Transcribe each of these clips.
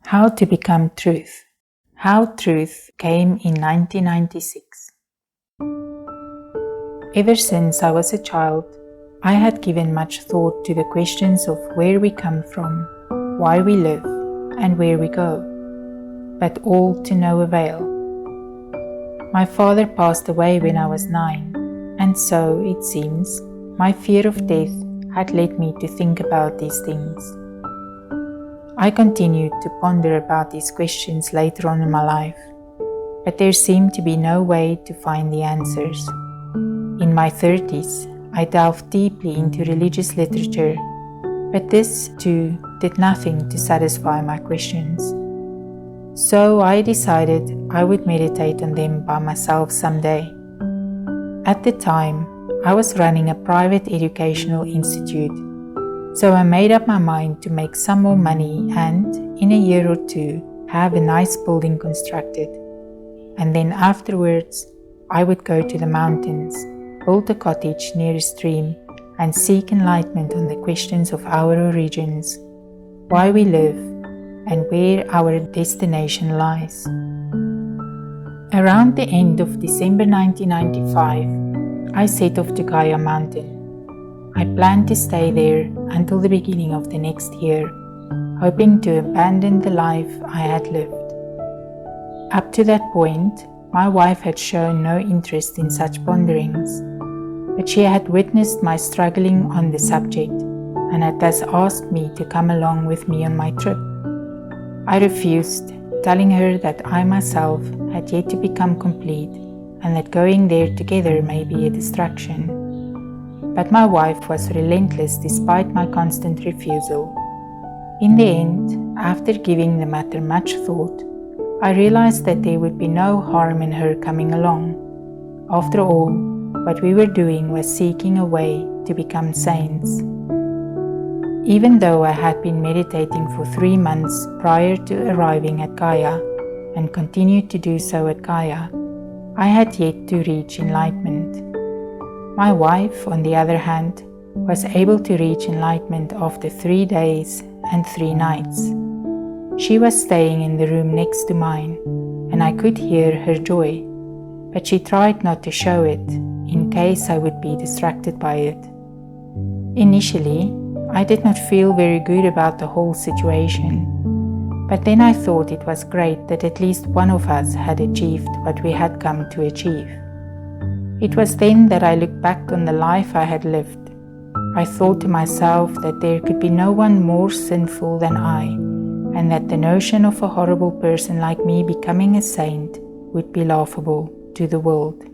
How to become truth. How truth came in 1996. Ever since I was a child, I had given much thought to the questions of where we come from, why we live, and where we go, but all to no avail. My father passed away when I was 9, and so, it seems, my fear of death had led me to think about these things. I continued to ponder about these questions later on in my life, but there seemed to be no way to find the answers. In my 30s, I delved deeply into religious literature, but this too did nothing to satisfy my questions. So I decided I would meditate on them by myself someday. At the time, I was running a private educational institute, so I made up my mind to make some more money and, in a year or two, have a nice building constructed. And then afterwards, I would go to the mountains, build a cottage near a stream, and seek enlightenment on the questions of our origins, why we live, and where our destination lies. Around the end of December 1995, I set off to Gaia Mountain. I planned to stay there until the beginning of the next year, hoping to abandon the life I had lived. Up to that point, my wife had shown no interest in such ponderings, but she had witnessed my struggling on the subject and had thus asked me to come along with me on my trip. I refused, telling her that I myself had yet to become complete and that going there together may be a distraction. But my wife was relentless despite my constant refusal. In the end, after giving the matter much thought, I realized that there would be no harm in her coming along. After all, what we were doing was seeking a way to become saints. Even though I had been meditating for 3 months prior to arriving at Gaia and continued to do so at Gaia, I had yet to reach enlightenment. My wife, on the other hand, was able to reach enlightenment after 3 days and 3 nights. She was staying in the room next to mine, and I could hear her joy, but she tried not to show it, in case I would be distracted by it. Initially, I did not feel very good about the whole situation, but then I thought it was great that at least one of us had achieved what we had come to achieve. It was then that I looked back on the life I had lived. I thought to myself that there could be no one more sinful than I, and that the notion of a horrible person like me becoming a saint would be laughable to the world.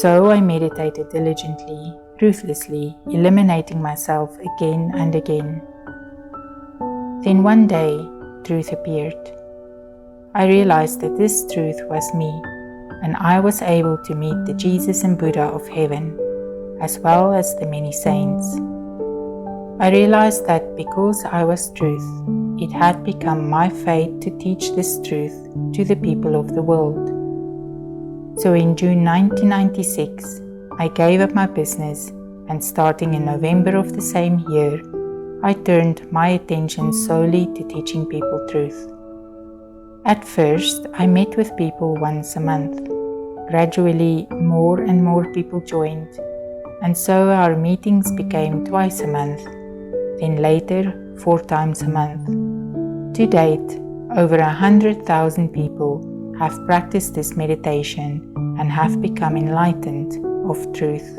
So I meditated diligently, ruthlessly, eliminating myself again and again. Then one day, truth appeared. I realized that this truth was me, and I was able to meet the Jesus and Buddha of heaven, as well as the many saints. I realized that because I was truth, it had become my fate to teach this truth to the people of the world. So in June 1996, I gave up my business, and starting in November of the same year, I turned my attention solely to teaching people truth. At first, I met with people once a month. Gradually, more and more people joined, and so our meetings became twice a month, then later 4 times a month. To date, over 100,000 people have practiced this meditation and have become enlightened of truth.